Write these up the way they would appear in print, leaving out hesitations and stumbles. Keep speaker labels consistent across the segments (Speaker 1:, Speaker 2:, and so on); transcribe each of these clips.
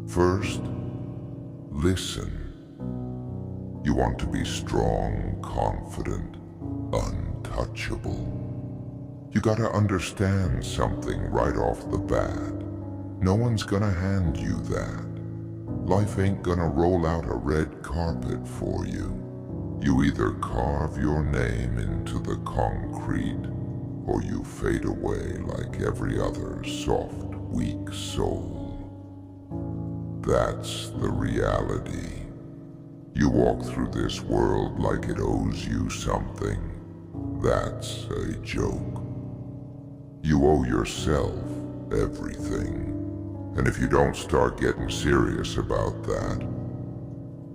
Speaker 1: First, listen. You want to be strong, confident, untouchable. You gotta understand something right off the bat. No one's gonna hand you that. Life ain't gonna roll out a red carpet for you. You either carve your name into the concrete, or you fade away like every other soft, weak soul. That's the reality. You walk through this world like it owes you something. That's a joke. You owe yourself everything. And if you don't start getting serious about that,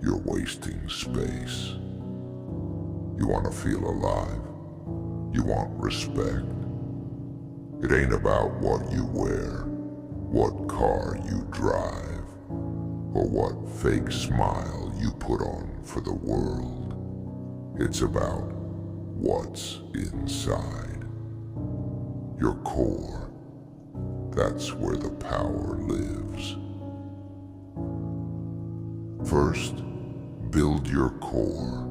Speaker 1: you're wasting space. You want to feel alive. You want respect. It ain't about what you wear, what car you drive, or what fake smile you put on for the world. It's about what's inside. Your core. That's where the power lives. First, build your core.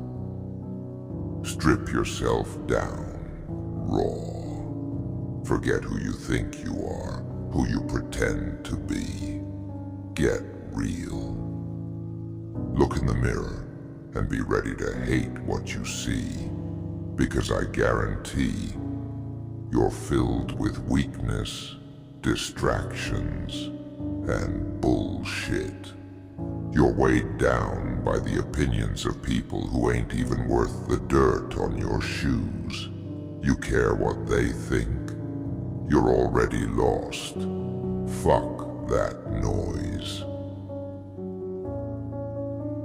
Speaker 1: Strip yourself down, raw. Forget who you think you are, who you pretend to be. Get real. Look in the mirror and be ready to hate what you see, because I guarantee you're filled with weakness, distractions, and bullshit. You're weighed down by the opinions of people who ain't even worth the dirt on your shoes. You care what they think. You're already lost. Fuck that noise.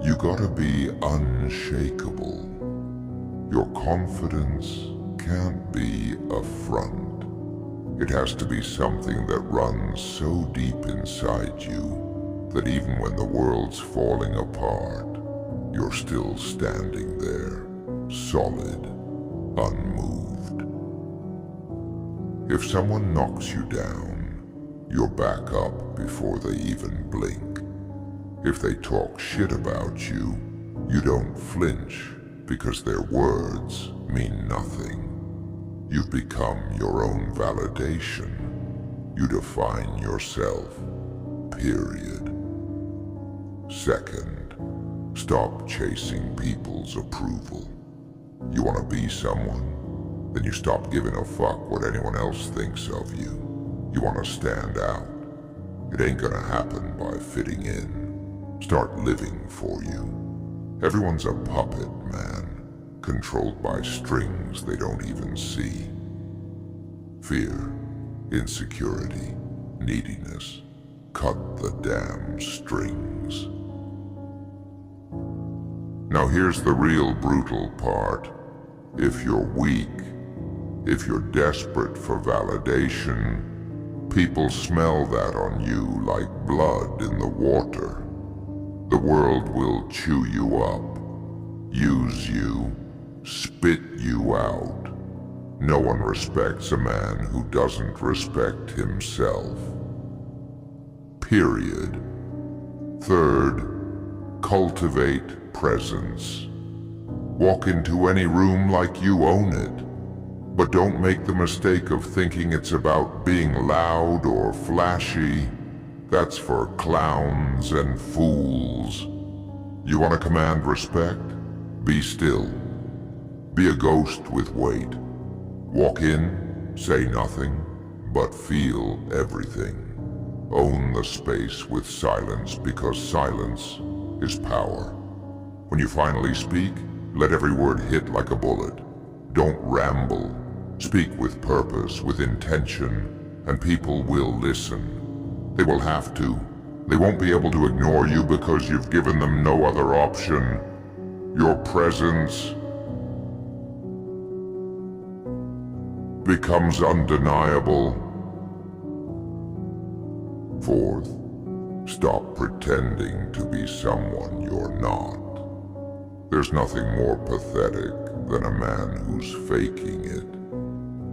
Speaker 1: You gotta be unshakable. Your confidence can't be a front. It has to be something that runs so deep inside you that even when the world's falling apart, you're still standing there, solid, unmoved. If someone knocks you down, you're back up before they even blink. If they talk shit about you, you don't flinch because their words mean nothing. You've become your own validation. You define yourself, period. Second, stop chasing people's approval. You want to be someone? Then you stop giving a fuck what anyone else thinks of you. You want to stand out. It ain't gonna happen by fitting in. Start living for you. Everyone's a puppet, man, controlled by strings they don't even see. Fear, insecurity, neediness. Cut the damn strings. Now here's the real brutal part. If you're weak, if you're desperate for validation, people smell that on you like blood in the water. The world will chew you up, use you, spit you out. No one respects a man who doesn't respect himself. Period. Third, cultivate presence. Walk into any room like you own it, but don't make the mistake of thinking it's about being loud or flashy. That's for clowns and fools. You want to command respect? Be still. Be a ghost with weight. Walk in, say nothing, but feel everything. Own the space with silence, because silence is power. When you finally speak, let every word hit like a bullet. Don't ramble. Speak with purpose, with intention, and people will listen. They will have to. They won't be able to ignore you because you've given them no other option. Your presence becomes undeniable. Fourth, stop pretending to be someone you're not. There's nothing more pathetic than a man who's faking it.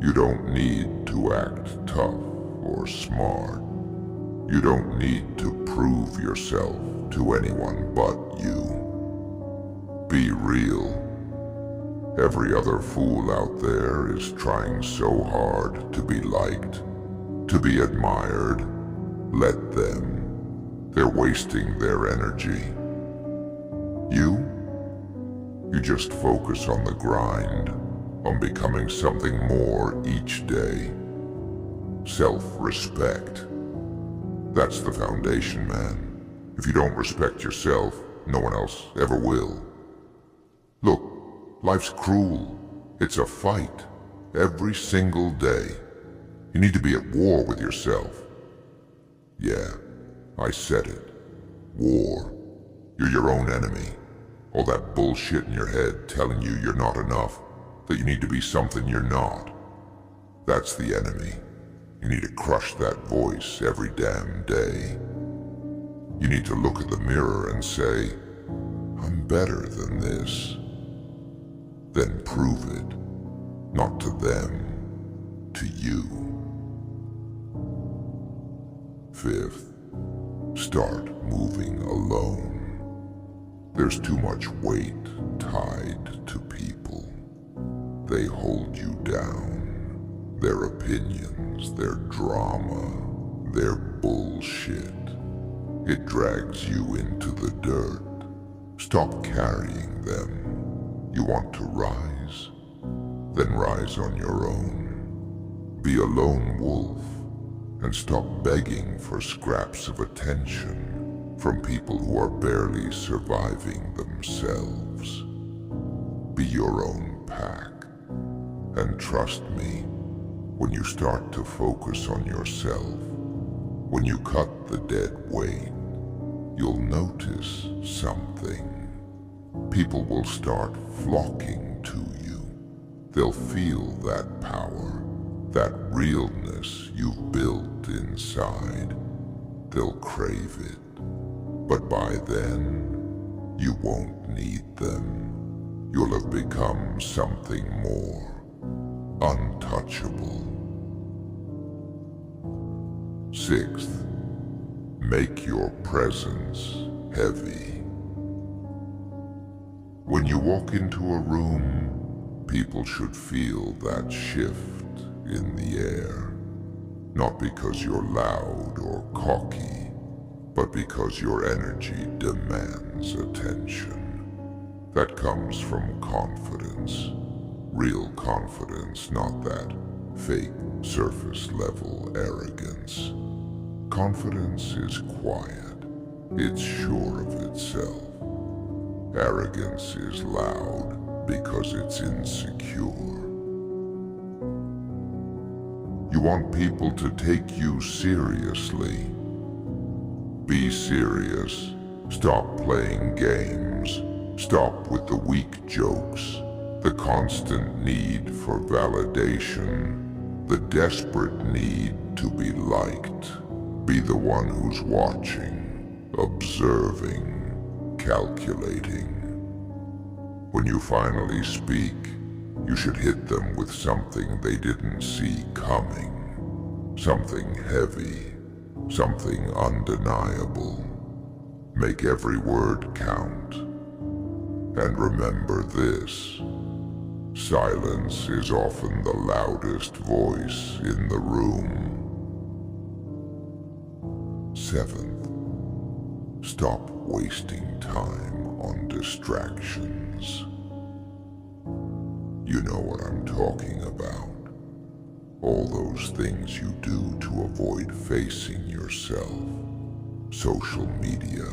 Speaker 1: You don't need to act tough or smart. You don't need to prove yourself to anyone but you. Be real. Every other fool out there is trying so hard to be liked, to be admired. Let them. They're wasting their energy. You just focus on the grind, on becoming something more each day. Self-respect. That's the foundation, man. If you don't respect yourself, no one else ever will. Look, life's cruel. It's a fight. Every single day. You need to be at war with yourself. Yeah, I said it. War. You're your own enemy. All that bullshit in your head telling you you're not enough, that you need to be something you're not. That's the enemy. You need to crush that voice every damn day. You need to look at the mirror and say, I'm better than this. Then prove it. Not to them, to you. 5th, start moving alone. There's too much weight tied to people. They hold you down. Their opinions, their drama, their bullshit. It drags you into the dirt. Stop carrying them. You want to rise? Then rise on your own. Be a lone wolf and stop begging for scraps of attention from people who are barely surviving themselves. Be your own pack. And trust me, when you start to focus on yourself, when you cut the dead weight, you'll notice something. People will start flocking to you. They'll feel that power, that realness you've built inside. They'll crave it. But by then, you won't need them. You'll have become something more, untouchable. 6th, make your presence heavy. When you walk into a room, people should feel that shift in the air. Not because you're loud or cocky, but because your energy demands attention. That comes from confidence. Real confidence, not that fake surface-level arrogance. Confidence is quiet. It's sure of itself. Arrogance is loud because it's insecure. You want people to take you seriously. Be serious. Stop playing games. Stop with the weak jokes, the constant need for validation, the desperate need to be liked. Be the one who's watching, observing, calculating. When you finally speak, you should hit them with something they didn't see coming. Something heavy. Something undeniable. Make every word count. And remember this. Silence is often the loudest voice in the room. 7th, stop wasting time on distractions. You know what I'm talking about. All those things you do to avoid facing yourself. Social media,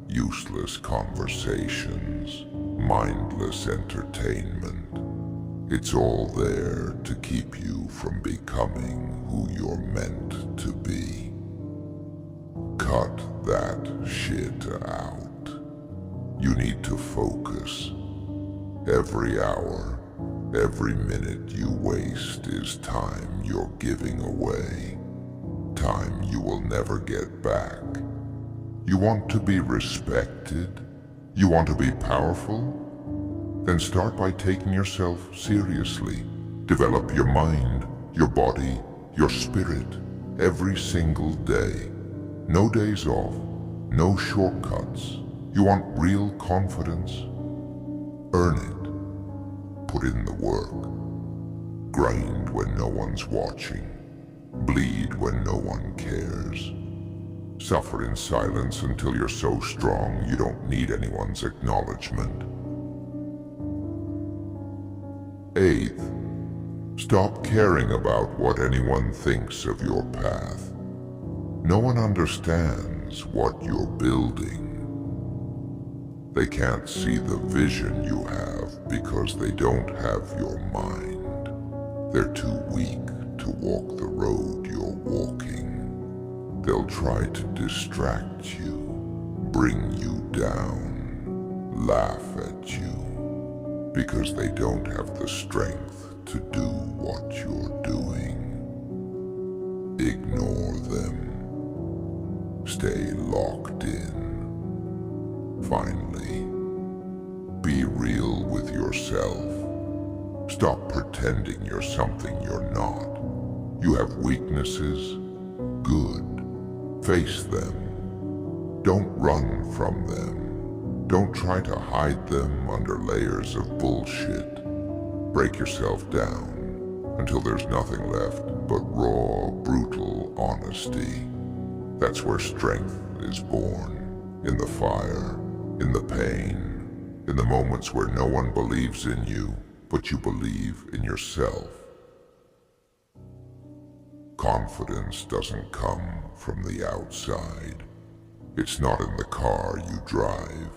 Speaker 1: useless conversations, mindless entertainment. It's all there to keep you from becoming who you're meant to be. Cut that shit out. You need to focus. Every hour, every minute you waste is time you're giving away. Time you will never get back. You want to be respected? You want to be powerful? Then start by taking yourself seriously. Develop your mind, your body, your spirit every single day. No days off, no shortcuts. You want real confidence? Earn it. Put in the work. Grind when no one's watching. Bleed when no one cares. Suffer in silence until you're so strong you don't need anyone's acknowledgement. Eighth, stop caring about what anyone thinks of your path. No one understands what you're building. They can't see the vision you have because they don't have your mind. They're too weak to walk the road you're walking. They'll try to distract you, bring you down, laugh at you, because they don't have the strength to do what you're doing. Ignore them. Stay locked in. Finally, be real with yourself. Stop pretending you're something you're not. You have weaknesses. Good. Face them. Don't run from them. Don't try to hide them under layers of bullshit. Break yourself down until there's nothing left but raw, brutal honesty. That's where strength is born. In the fire. In the pain, in the moments where no one believes in you, but you believe in yourself. Confidence doesn't come from the outside. It's not in the car you drive,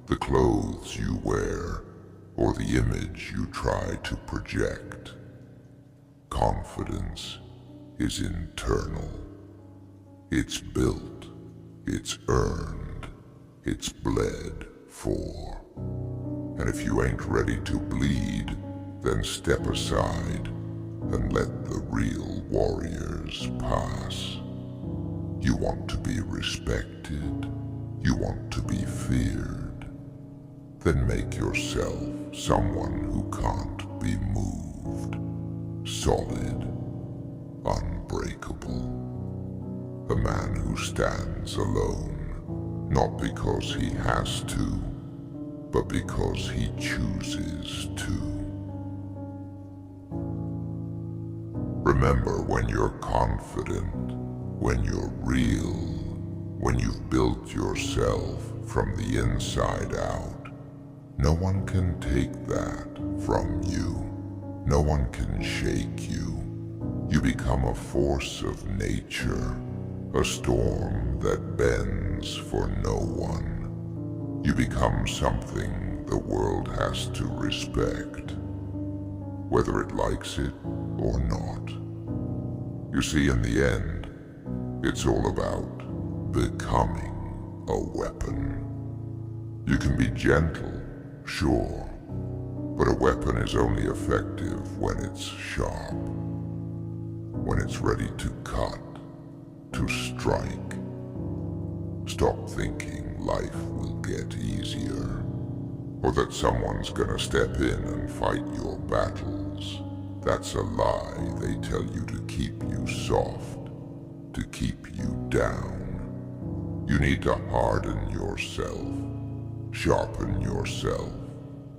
Speaker 1: the clothes you wear, or the image you try to project. Confidence is internal. It's built, it's earned. It's bled for. And if you ain't ready to bleed, then step aside and let the real warriors pass. You want to be respected. You want to be feared. Then make yourself someone who can't be moved. Solid. Unbreakable. A man who stands alone. Not because he has to, but because he chooses to. Remember, when you're confident, when you're real, when you've built yourself from the inside out, no one can take that from you. No one can shake you. You become a force of nature. A storm that bends for no one. You become something the world has to respect, whether it likes it or not. You see, in the end, it's all about becoming a weapon. You can be gentle, sure, but a weapon is only effective when it's sharp, when it's ready to cut. To strike. Stop thinking life will get easier, or that someone's gonna step in and fight your battles. That's a lie they tell you to keep you soft, to keep you down. You need to harden yourself, sharpen yourself,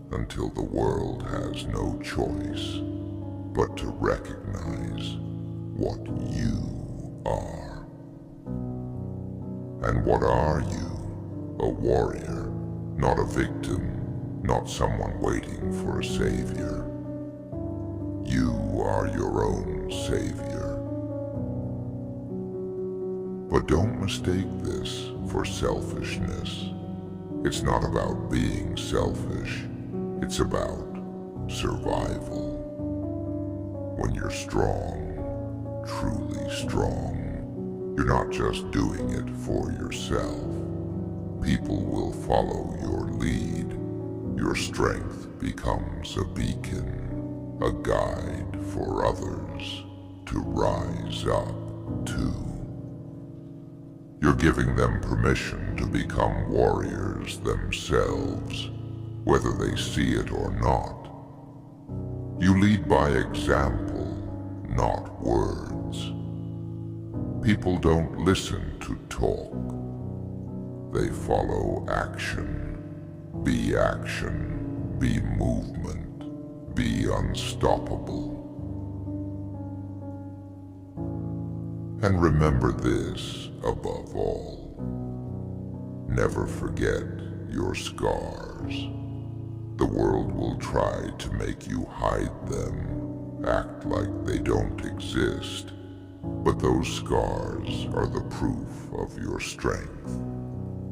Speaker 1: until the world has no choice but to recognize what you are. And what are you? A warrior, not a victim, not someone waiting for a savior. You are your own savior. But don't mistake this for selfishness. It's not about being selfish. It's about survival. When you're strong, truly strong, you're not just doing it for yourself. People will follow your lead. Your strength becomes a beacon, a guide for others to rise up to. You're giving them permission to become warriors themselves, whether they see it or not. You lead by example, not words. People don't listen to talk. They follow action. Be action. Be movement. Be unstoppable. And remember this above all. Never forget your scars. The world will try to make you hide them, act like they don't exist. But those scars are the proof of your strength.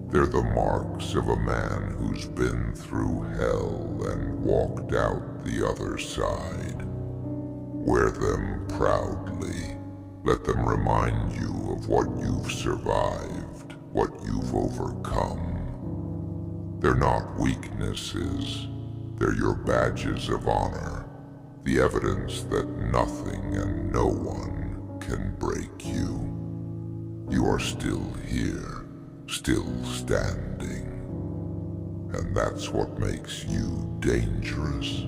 Speaker 1: They're the marks of a man who's been through hell and walked out the other side. Wear them proudly. Let them remind you of what you've survived, what you've overcome. They're not weaknesses. They're your badges of honor, the evidence that nothing and no one can break you. You are still here, still standing, and that's what makes you dangerous.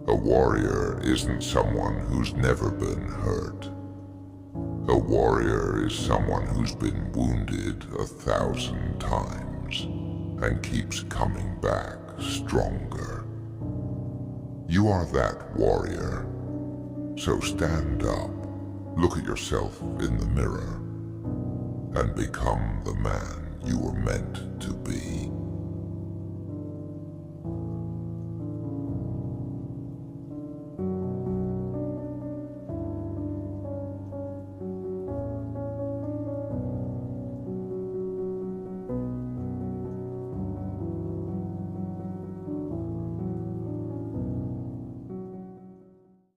Speaker 1: A warrior isn't someone who's never been hurt. A warrior is someone who's been wounded 1,000 times and keeps coming back stronger. You are that warrior. So stand up, look at yourself in the mirror, and become the man you were meant to be.